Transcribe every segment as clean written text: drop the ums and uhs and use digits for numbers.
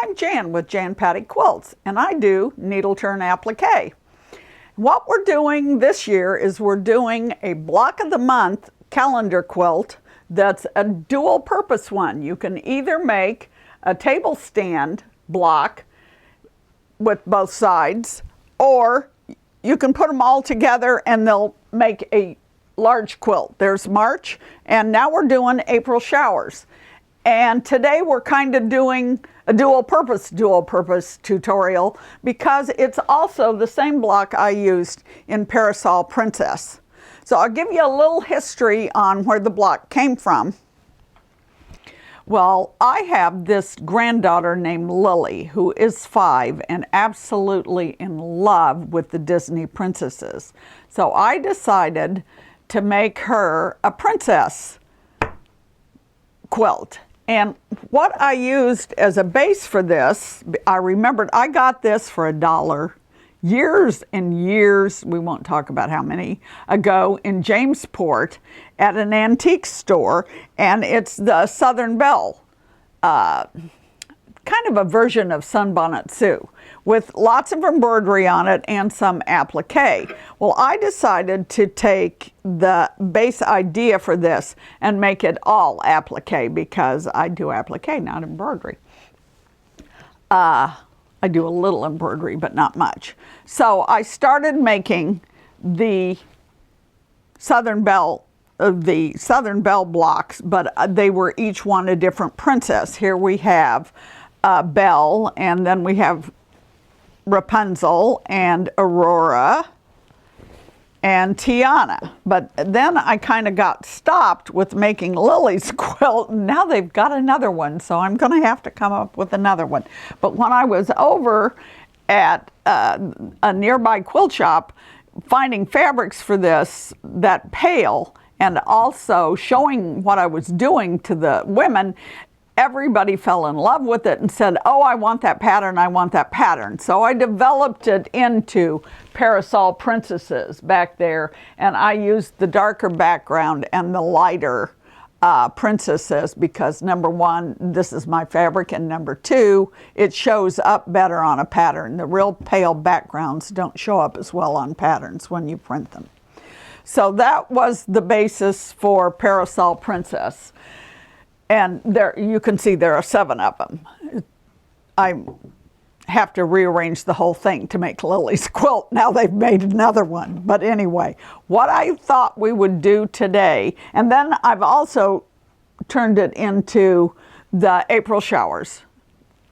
I'm Jan with Jan Patek Quilts, and I do needle turn applique. What we're doing this year is we're doing a block of the month calendar quilt that's a dual purpose one. You can either make a table stand block with both sides, or you can put them all together and they'll make a large quilt. There's March, and now we're doing April showers. And today we're kind of doing a dual purpose tutorial because it's also the same block I used in Parasol Princess. So I'll give you a little history on where the block came from. Well, I have this granddaughter named Lily who is 5 and absolutely in love with the Disney princesses. So I decided to make her a princess quilt. And what I used as a base for this, I remembered I got this for $1 years and years, we won't talk about how many, ago in Jamesport at an antique store, and it's the Southern Belle, kind of a version of Sunbonnet Sue, with lots of embroidery on it and some applique. Well, I decided to take the base idea for this and make it all applique because I do applique, not embroidery. I do a little embroidery, but not much. So I started making the Southern Belle blocks, but they were each one a different princess. Here we have Belle, and then we have Rapunzel and Aurora and Tiana. But then I kind of got stopped with making Lily's quilt, and now they've got another one, so I'm going to have to come up with another one. But when I was over at a nearby quilt shop finding fabrics for this that pale, and also showing what I was doing to the women, everybody fell in love with it and said, oh, I want that pattern, I want that pattern. So I developed it into Parasol Princesses back there, and I used the darker background and the lighter princesses because, number one, this is my fabric, and number two, it shows up better on a pattern. The real pale backgrounds don't show up as well on patterns when you print them. So that was the basis for Parasol Princess. And there, you can see there are 7 of them. I have to rearrange the whole thing to make Lily's quilt. Now they've made another one. But anyway, what I thought we would do today, and then I've also turned it into the April showers,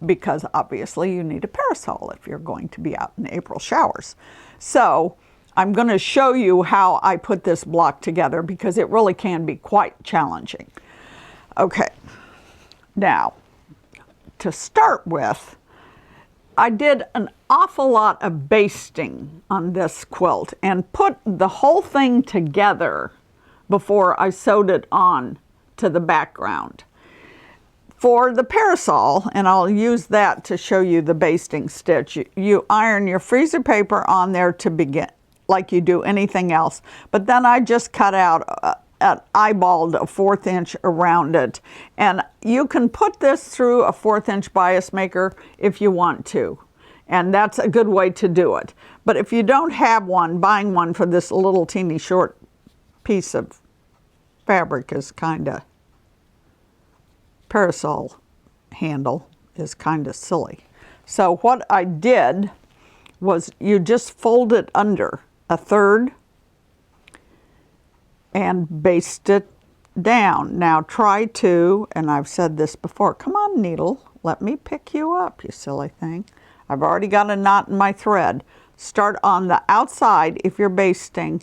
because obviously you need a parasol if you're going to be out in April showers. So I'm going to show you how I put this block together because it really can be quite challenging. Okay, now to start with, I did an awful lot of basting on this quilt and put the whole thing together before I sewed it on to the background. For the parasol, and I'll use that to show you the basting stitch, you iron your freezer paper on there to begin, like you do anything else, but then I just cut out eyeballed a 1/4 inch around it, and you can put this through a 1/4 inch bias maker if you want to, and that's a good way to do it. But if you don't have one, buying one for this little teeny short piece of fabric is kind of, parasol handle is kind of silly. So what I did was you just fold it under 1/3 and baste it down. Now try to, and I've said this before, come on needle, let me pick you up, you silly thing. I've already got a knot in my thread. Start on the outside if you're basting,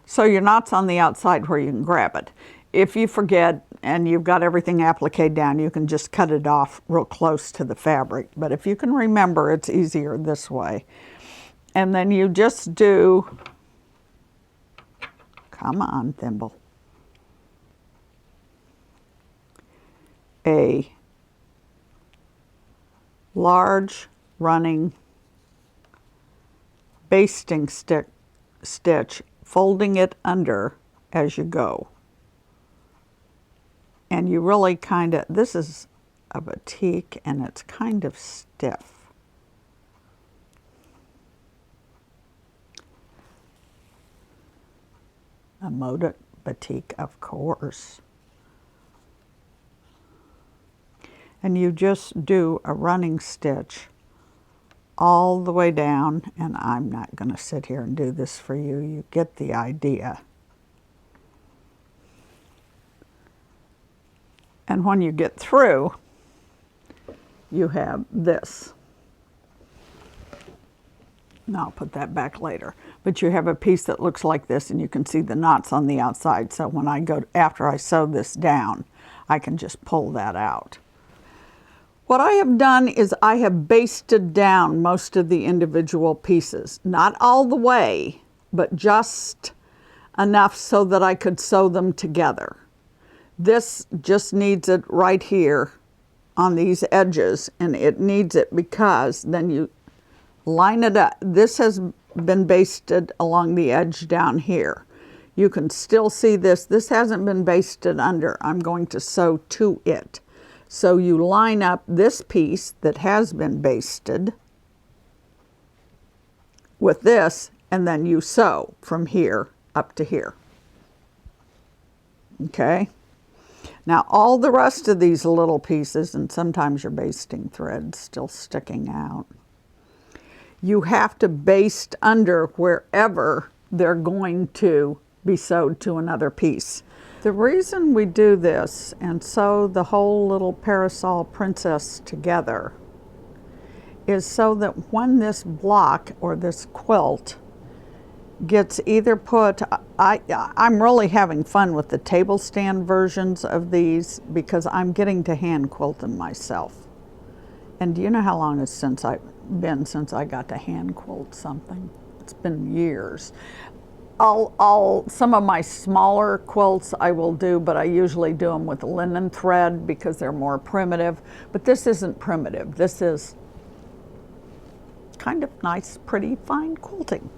so your knot's on the outside where you can grab it. If you forget and you've got everything appliqued down, you can just cut it off real close to the fabric. But if you can remember, it's easier this way. And then you just do, come on, thimble, a large running basting stitch, folding it under as you go. And you really kind of, this is a batik, and it's kind of stiff. A mode batik, of course. And you just do a running stitch all the way down, and I'm not going to sit here and do this for you. You get the idea. And when you get through, you have this. Now I'll put that back later. But you have a piece that looks like this, and you can see the knots on the outside. So when I go, after I sew this down, I can just pull that out. What I have done is I have basted down most of the individual pieces. Not all the way, but just enough so that I could sew them together. This just needs it right here on these edges, and it needs it because then you line it up. This has been basted along the edge down here. You can still see this. This hasn't been basted under. I'm going to sew to it. So you line up this piece that has been basted with this, and then you sew from here up to here. Okay? Now all the rest of these little pieces, and sometimes your basting thread's still sticking out, you have to baste under wherever they're going to be sewed to another piece. The reason we do this and sew the whole little Parasol Princess together is so that when this block or this quilt gets either put, I'm really having fun with the table stand versions of these because I'm getting to hand quilt them myself. And do you know how long it's since I got to hand quilt something? It's been years. Some of my smaller quilts I will do, but I usually do them with linen thread because they're more primitive. But this isn't primitive. This is kind of nice, pretty, fine quilting.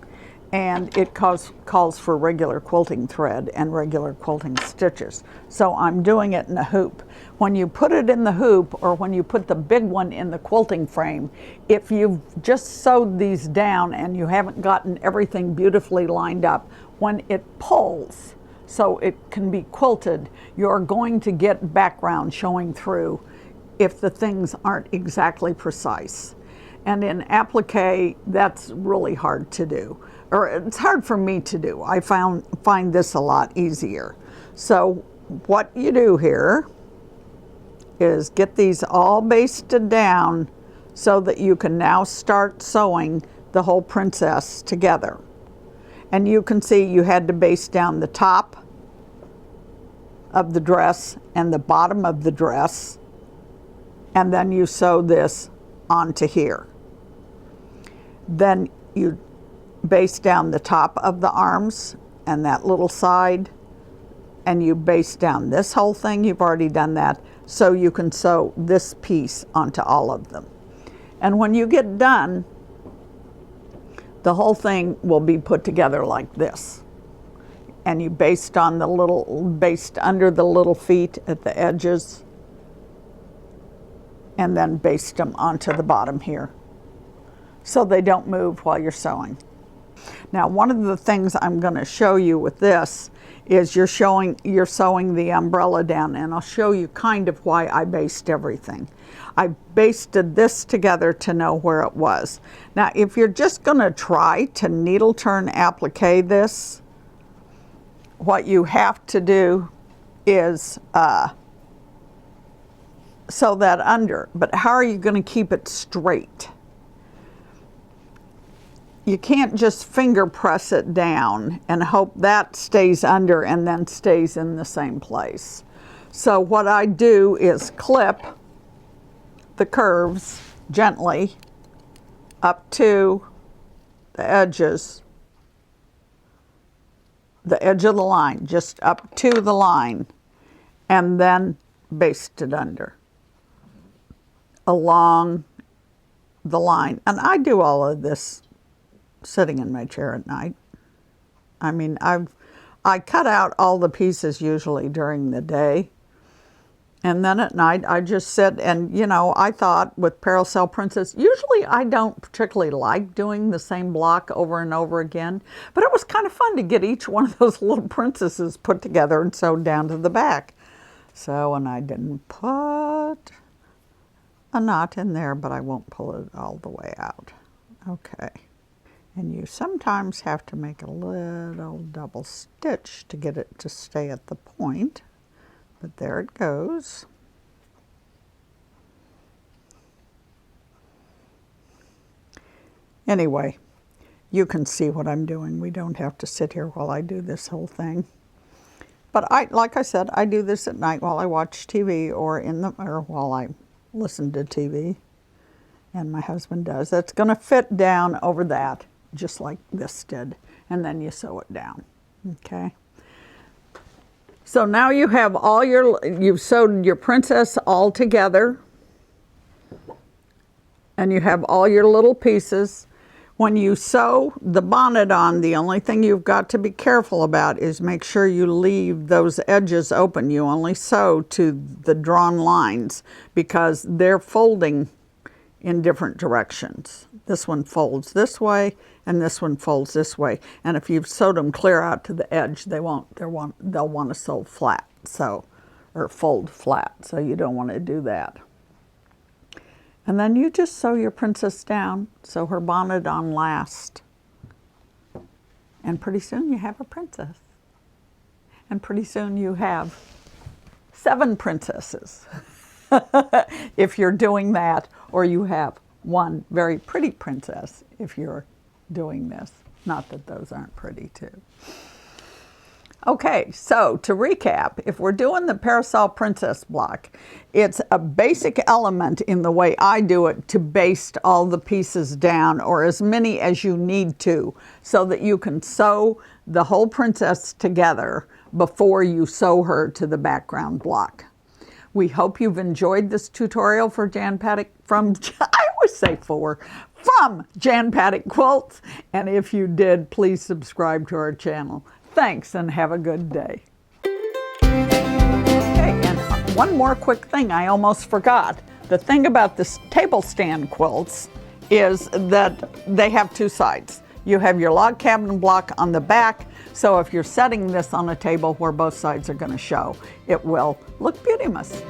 And it calls for regular quilting thread and regular quilting stitches. So I'm doing it in a hoop. When you put it in the hoop, or when you put the big one in the quilting frame, if you've just sewed these down and you haven't gotten everything beautifully lined up, when it pulls so it can be quilted, you're going to get background showing through if the things aren't exactly precise. And in applique, that's really hard to do. Or it's hard for me to do. I find this a lot easier. So what you do here is get these all basted down so that you can now start sewing the whole princess together. And you can see you had to baste down the top of the dress and the bottom of the dress, and then you sew this onto here. Then you baste down the top of the arms and that little side, and you baste down this whole thing. You've already done that, so you can sew this piece onto all of them. And when you get done, the whole thing will be put together like this. And you baste under the little feet at the edges, and then baste them onto the bottom here so they don't move while you're sewing. Now, one of the things I'm going to show you with this is you're sewing the umbrella down, and I'll show you kind of why I baste everything. I basted this together to know where it was. Now, if you're just going to try to needle turn applique this, what you have to do is sew that under. But how are you going to keep it straight? You can't just finger press it down and hope that stays under and then stays in the same place. So what I do is clip the curves gently up to the edges, the edge of the line, just up to the line, and then baste it under along the line. And I do all of this sitting in my chair at night. I mean, I cut out all the pieces usually during the day, And then at night, I just sit and, you know, I thought with Parasol Princess, usually I don't particularly like doing the same block over and over again, but it was kind of fun to get each one of those little princesses put together and sewed down to the back. So, and I didn't put a knot in there, but I won't pull it all the way out. Okay. And you sometimes have to make a little double stitch to get it to stay at the point. But there it goes. Anyway, you can see what I'm doing. We don't have to sit here while I do this whole thing. But like I said, I do this at night while I watch TV or while I listen to TV. And my husband does. That's going to fit down over that, just like this did. And then you sew it down. Okay. So now you have you've sewed your princess all together, and you have all your little pieces. When you sew the bonnet on, the only thing you've got to be careful about is make sure you leave those edges open. You only sew to the drawn lines because they're folding in different directions. This one folds this way, and this one folds this way. And if you've sewed them clear out to the edge, they'll want to sew flat, or fold flat. So you don't want to do that. And then you just sew your princess down, sew her bonnet on last. And pretty soon you have a princess. And pretty soon you have 7 princesses. If you're doing that, or you have one very pretty princess if you're doing this. Not that those aren't pretty too. Okay, so to recap, if we're doing the Parasol Princess block, it's a basic element in the way I do it to baste all the pieces down, or as many as you need to, so that you can sew the whole princess together before you sew her to the background block. We hope you've enjoyed this tutorial for Jan Patek from Jan Patek Quilts. And if you did, please subscribe to our channel. Thanks and have a good day. Okay, and one more quick thing I almost forgot. The thing about this table stand quilts is that they have 2 sides. You have your log cabin block on the back, so if you're setting this on a table where both sides are going to show, it will look beautimous.